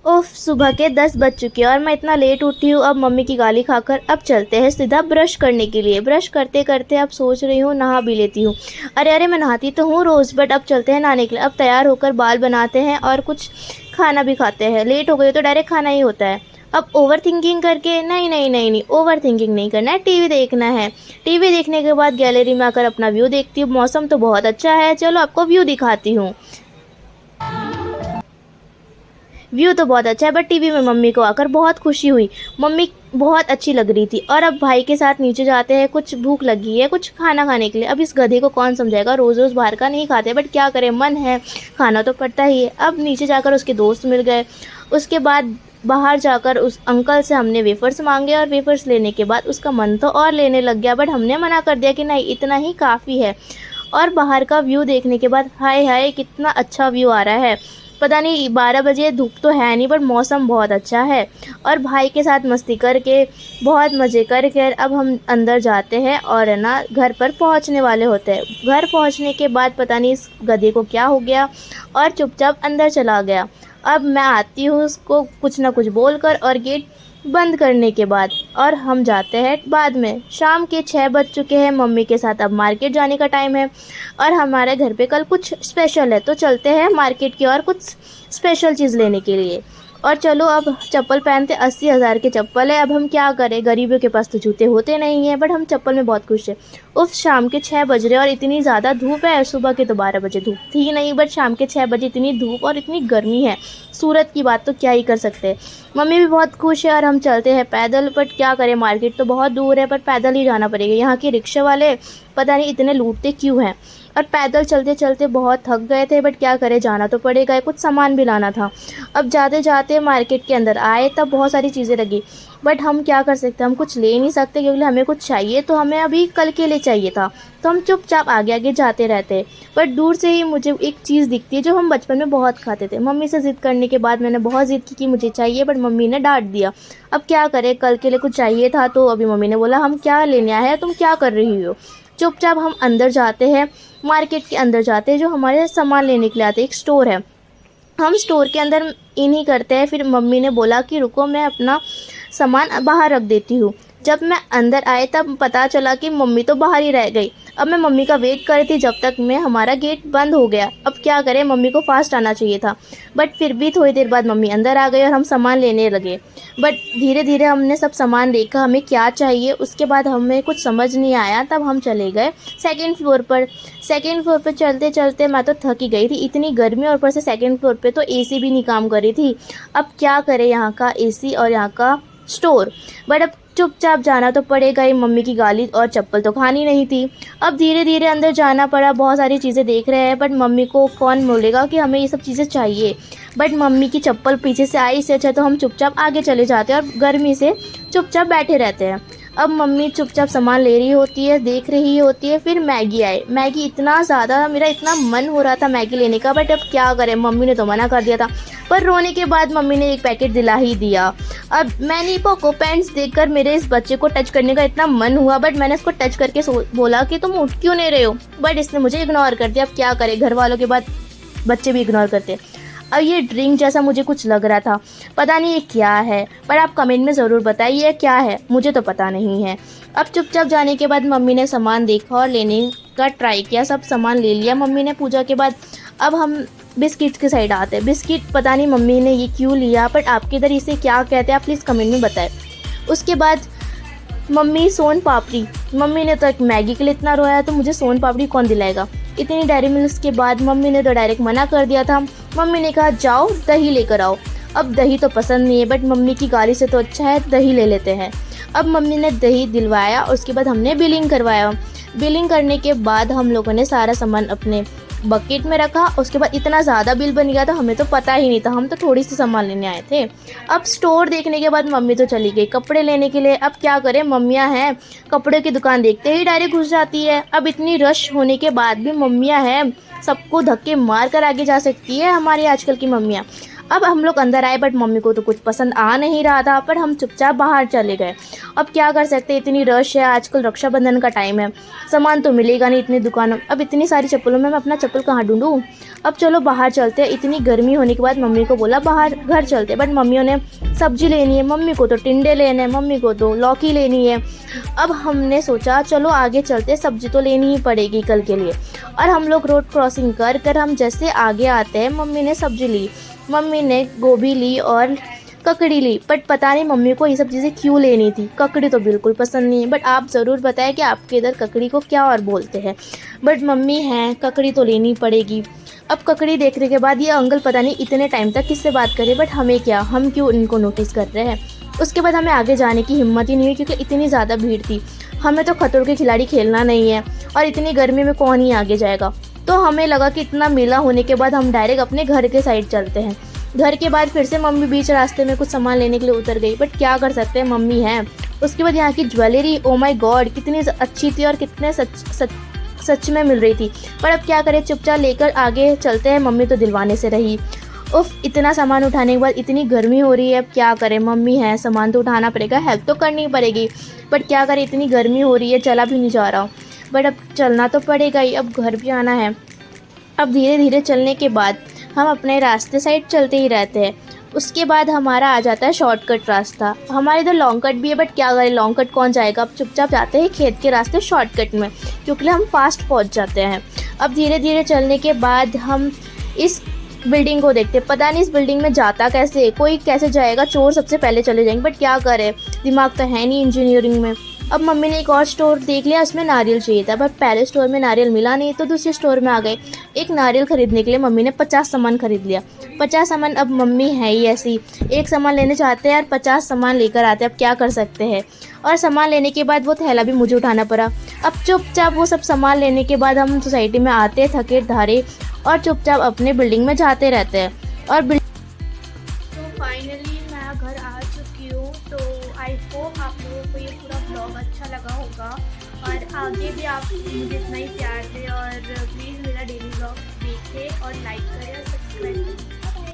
उफ, सुबह के 10 बज चुके हैं और मैं इतना लेट उठी हूँ। अब मम्मी की गाली खाकर अब चलते हैं सीधा ब्रश करने के लिए। ब्रश करते करते अब सोच रही हूँ नहा भी लेती हूँ। अरे अरे, मैं नहाती तो हूँ रोज़, बट अब चलते हैं नहाने के लिए। अब तैयार होकर बाल बनाते हैं और कुछ खाना भी खाते हैं। लेट हो गए तो डायरेक्ट खाना ही होता है। अब ओवर थिंकिंग करके नहीं नहीं नहीं नहीं, ओवर थिंकिंग नहीं करना है, टीवी देखना है। टीवी देखने के बाद गैलरी में आकर अपना व्यू देखती हूँ। मौसम तो बहुत अच्छा है, चलो आपको व्यू दिखाती हूँ। व्यू तो बहुत अच्छा है, बट टीवी में मम्मी को आकर बहुत खुशी हुई। मम्मी बहुत अच्छी लग रही थी। और अब भाई के साथ नीचे जाते हैं, कुछ भूख लगी है कुछ खाना खाने के लिए। अब इस गधे को कौन समझाएगा, रोज़ रोज़ बाहर का नहीं खाते, बट क्या करें, मन है, खाना तो पड़ता ही है। अब नीचे जाकर उसके दोस्त मिल गए। उसके बाद बाहर जाकर उस अंकल से हमने वेफ़र्स मांगे और वेफ़र्स लेने के बाद उसका मन तो और लेने लग गया, बट हमने मना कर दिया कि नहीं, इतना ही काफ़ी है। और बाहर का व्यू देखने के बाद हाय हाय, कितना अच्छा व्यू आ रहा है। पता नहीं 12 बजे, धूप तो है नहीं, बट मौसम बहुत अच्छा है। और भाई के साथ मस्ती करके बहुत मज़े करके अब हम अंदर जाते हैं और है ना, घर पर पहुंचने वाले होते हैं। घर पहुंचने के बाद पता नहीं इस गधे को क्या हो गया और चुपचाप अंदर चला गया। अब मैं आती हूँ उसको कुछ ना कुछ बोलकर और गेट बंद करने के बाद, और हम जाते हैं बाद में। शाम के 6 बज चुके हैं। मम्मी के साथ अब मार्केट जाने का टाइम है और हमारे घर पे कल कुछ स्पेशल है, तो चलते हैं मार्केट की और कुछ स्पेशल चीज़ लेने के लिए। और चलो, अब चप्पल पहनते, 80,000 के चप्पल है। अब हम क्या करें, गरीबों के पास तो जूते होते नहीं हैं, बट हम चप्पल में बहुत खुश हैं। उफ, शाम के 6 बज रहे और इतनी ज़्यादा धूप है। सुबह के तो 12 बजे धूप थी ही नहीं, बट शाम के 6 बजे इतनी धूप और इतनी गर्मी है। सूरत की बात तो क्या ही कर सकते हैं। मम्मी भी बहुत खुश है और हम चलते हैं पैदल। बट क्या करें, मार्केट तो बहुत दूर है, पर पैदल ही जाना पड़ेगा। यहाँ के रिक्शे वाले पता नहीं इतने लूटते क्यों हैं। और पैदल चलते चलते बहुत थक गए थे, बट क्या करें, जाना तो पड़ेगा, कुछ सामान भी लाना था। अब जाते जाते मार्केट के अंदर आए तब बहुत सारी चीज़ें लगी, बट हम क्या कर सकते हैं, हम कुछ ले नहीं सकते क्योंकि हमें कुछ चाहिए, तो हमें अभी कल के लिए चाहिए था। तो हम चुपचाप आगे आगे जाते रहते हैं। बट दूर से ही मुझे एक चीज़ दिखती है जो हम बचपन में बहुत खाते थे। मम्मी से ज़िद करने के बाद मैंने बहुत ज़िद की कि मुझे चाहिए, बट मम्मी ने डांट दिया। अब क्या करें, कल के लिए कुछ चाहिए था, तो अभी मम्मी ने बोला हम क्या लेने आए हैं, तुम क्या कर रही हो। चुपचाप हम अंदर जाते हैं, मार्केट के अंदर जाते हैं, जो हमारे सामान लेने के लिए आते हैं। एक स्टोर है, हम स्टोर के अंदर इन्हीं करते हैं। फिर मम्मी ने बोला कि रुको, मैं अपना सामान बाहर रख देती हूँ। जब मैं अंदर आए तब पता चला कि मम्मी तो बाहर ही रह गई। अब मैं मम्मी का वेट कर रही थी जब तक में हमारा गेट बंद हो गया। अब क्या करें, मम्मी को फास्ट आना चाहिए था, बट फिर भी थोड़ी देर बाद मम्मी अंदर आ गई और हम सामान लेने लगे। बट धीरे धीरे हमने सब सामान देखा, हमें क्या चाहिए। उसके बाद हमें कुछ समझ नहीं आया, तब हम चले गए सेकेंड फ्लोर पर। सेकेंड फ्लोर पर चलते चलते मैं तो थक ही गई थी, इतनी गर्मी, और ऊपर से सेकेंड फ्लोर पे तो एसी भी नहीं काम कर रही थी। अब क्या करें, यहाँ का एसी और यहाँ का स्टोर, बट अब चुपचाप जाना तो पड़ेगा ही, मम्मी की गाली और चप्पल तो खानी नहीं थी। अब धीरे धीरे अंदर जाना पड़ा, बहुत सारी चीज़ें देख रहे हैं, बट मम्मी को कौन बोलेगा कि हमें ये सब चीज़ें चाहिए। बट मम्मी की चप्पल पीछे से आई, इससे अच्छा तो हम चुपचाप आगे चले जाते हैं और गर्मी से चुपचाप बैठे रहते हैं। अब मम्मी चुपचाप सामान ले रही होती है, देख रही होती है। फिर मैगी आए, मैगी इतना ज़्यादा, मेरा इतना मन हो रहा था मैगी लेने का, बट अब क्या करें, मम्मी ने तो मना कर दिया था। पर रोने के बाद मम्मी ने एक पैकेट दिला ही दिया। अब मैंने पोको पैंट्स देखकर मेरे इस बच्चे को टच करने का इतना मन हुआ, बट मैंने इसको टच करके बोला कि तुम उठ क्यों नहीं रहे हो, बट इसने मुझे इग्नोर कर दिया। अब क्या करें, घर वालों के बाद बच्चे भी इग्नोर करते हैं। अब ये ड्रिंक जैसा मुझे कुछ लग रहा था, पता नहीं ये क्या है, पर आप कमेंट में ज़रूर बताइए क्या है, मुझे तो पता नहीं है। अब चुपचाप जाने के बाद मम्मी ने सामान देखा और लेने का ट्राई किया, सब सामान ले लिया मम्मी ने पूजा के बाद। अब हम बिस्किट के साइड आते हैं। बिस्किट पता नहीं मम्मी ने ये क्यों लिया, बट आपके इधर इसे क्या कहते हैं आप प्लीज़ कमेंट में बताएं। उसके बाद मम्मी सोन पापड़ी, मम्मी ने तो एक मैगी के लिए इतना रोया, तो मुझे सोन पापड़ी कौन दिलाएगा। इतनी डेयरी मिल्क के बाद मम्मी ने तो डायरेक्ट मना कर दिया था। मम्मी ने कहा जाओ दही लेकर आओ। अब दही तो पसंद नहीं है, बट मम्मी की गाली से तो अच्छा है दही ले लेते हैं। अब मम्मी ने दही दिलवाया, उसके बाद हमने बिलिंग करवाया। बिलिंग करने के बाद हम लोगों ने सारा सामान अपने बकेट में रखा। उसके बाद इतना ज़्यादा बिल बन गया था, हमें तो पता ही नहीं था, हम तो थोड़ी सी सामान लेने आए थे। अब स्टोर देखने के बाद मम्मी तो चली गई कपड़े लेने के लिए। अब क्या करें, मम्मियाँ हैं, कपड़े की दुकान देखते ही डायरेक्ट घुस जाती है। अब इतनी रश होने के बाद भी मम्मियाँ हैं, सबको धक्के मार कर आगे जा सकती है हमारी आजकल की मम्मियाँ। अब हम लोग अंदर आए बट मम्मी को तो कुछ पसंद आ नहीं रहा था, पर हम चुपचाप बाहर चले गए। अब क्या कर सकते, इतनी रश है, आजकल रक्षाबंधन का टाइम है, सामान तो मिलेगा नहीं इतनी दुकानों। अब इतनी सारी चप्पलों में मैं अपना चप्पल कहाँ ढूंढूं। अब चलो बाहर चलते हैं। इतनी गर्मी होने के बाद मम्मी को बोला बाहर घर चलते, बट मम्मियों ने सब्जी लेनी है, मम्मी को तो टिंडे लेने हैं, मम्मी को तो लौकी लेनी है। अब हमने सोचा चलो आगे चलते, सब्जी तो लेनी ही पड़ेगी कल के लिए। और हम लोग रोड क्रॉसिंग कर कर हम जैसे आगे आते हैं, मम्मी ने सब्जी ली, मम्मी ने गोभी ली और ककड़ी ली। बट पता नहीं मम्मी को ये सब चीज़ें क्यों लेनी थी, ककड़ी तो बिल्कुल पसंद नहीं है। बट आप ज़रूर बताएं कि आपके इधर ककड़ी को क्या और बोलते हैं। बट मम्मी हैं, ककड़ी तो लेनी पड़ेगी। अब ककड़ी देखने के बाद ये अंकल पता नहीं इतने टाइम तक किससे बात करे, बट हमें क्या, हम क्यों इनको नोटिस कर रहे हैं। उसके बाद हमें आगे जाने की हिम्मत ही नहीं हुई क्योंकि इतनी ज़्यादा भीड़ थी। हमें तो खतरों के खिलाड़ी खेलना नहीं है और इतनी गर्मी में कौन ही आगे जाएगा। तो हमें लगा कि इतना मेला होने के बाद हम डायरेक्ट अपने घर के साइड चलते हैं। घर के बाद फिर से मम्मी बीच रास्ते में कुछ सामान लेने के लिए उतर गई, बट क्या कर सकते हैं, मम्मी हैं। उसके बाद यहाँ की ज्वेलरी, ओ माय गॉड, कितनी अच्छी थी और कितने सच में मिल रही थी। पर अब क्या करें, चुपचाप लेकर आगे चलते हैं। मम्मी तो दिलवाने से रही। उफ, इतना सामान उठाने के बाद इतनी गर्मी हो रही है, अब क्या करें, मम्मी है, सामान तो उठाना पड़ेगा, हेल्प तो करनी पड़ेगी। बट क्या करें, इतनी गर्मी हो रही है, चला भी नहीं जा रहा। बट अब चलना तो पड़ेगा ही, अब घर भी आना है। अब धीरे धीरे चलने के बाद हम अपने रास्ते साइड चलते ही रहते हैं। उसके बाद हमारा आ जाता है शॉर्टकट रास्ता। हमारे इधर लॉन्ग कट भी है, बट क्या करें, लॉन्ग कट कौन जाएगा। अब चुपचाप जाते हैं खेत के रास्ते शॉर्टकट में, क्योंकि हम फास्ट पहुंच जाते हैं। अब धीरे धीरे चलने के बाद हम इस बिल्डिंग को देखते, पता नहीं इस बिल्डिंग में जाता कैसे, कोई कैसे जाएगा, चोर सबसे पहले चले जाएंगे। बट क्या करें, दिमाग तो है नहीं इंजीनियरिंग में। अब मम्मी ने एक और स्टोर देख लिया, उसमें नारियल चाहिए था, बट पहले स्टोर में नारियल मिला नहीं, तो दूसरे स्टोर में आ गए। एक नारियल खरीदने के लिए मम्मी ने 50 सामान खरीद लिया। 50 सामान, अब मम्मी है ही ऐसी, एक सामान लेने चाहते हैं और 50 सामान लेकर आते हैं। अब क्या कर सकते हैं। और सामान लेने के बाद वो थैला भी मुझे उठाना पड़ा। अब चुपचाप वो सब सामान लेने के बाद हम सोसाइटी में आते, थके धारे, और चुपचाप अपने बिल्डिंग में जाते रहते हैं। और तो फाइनली मैं घर आ चुकी हूँ। तो आई होप आप लोगों को ये पूरा ब्लॉग अच्छा लगा होगा और आगे भी आप मुझे इतना ही प्यार दें और प्लीज़ मेरा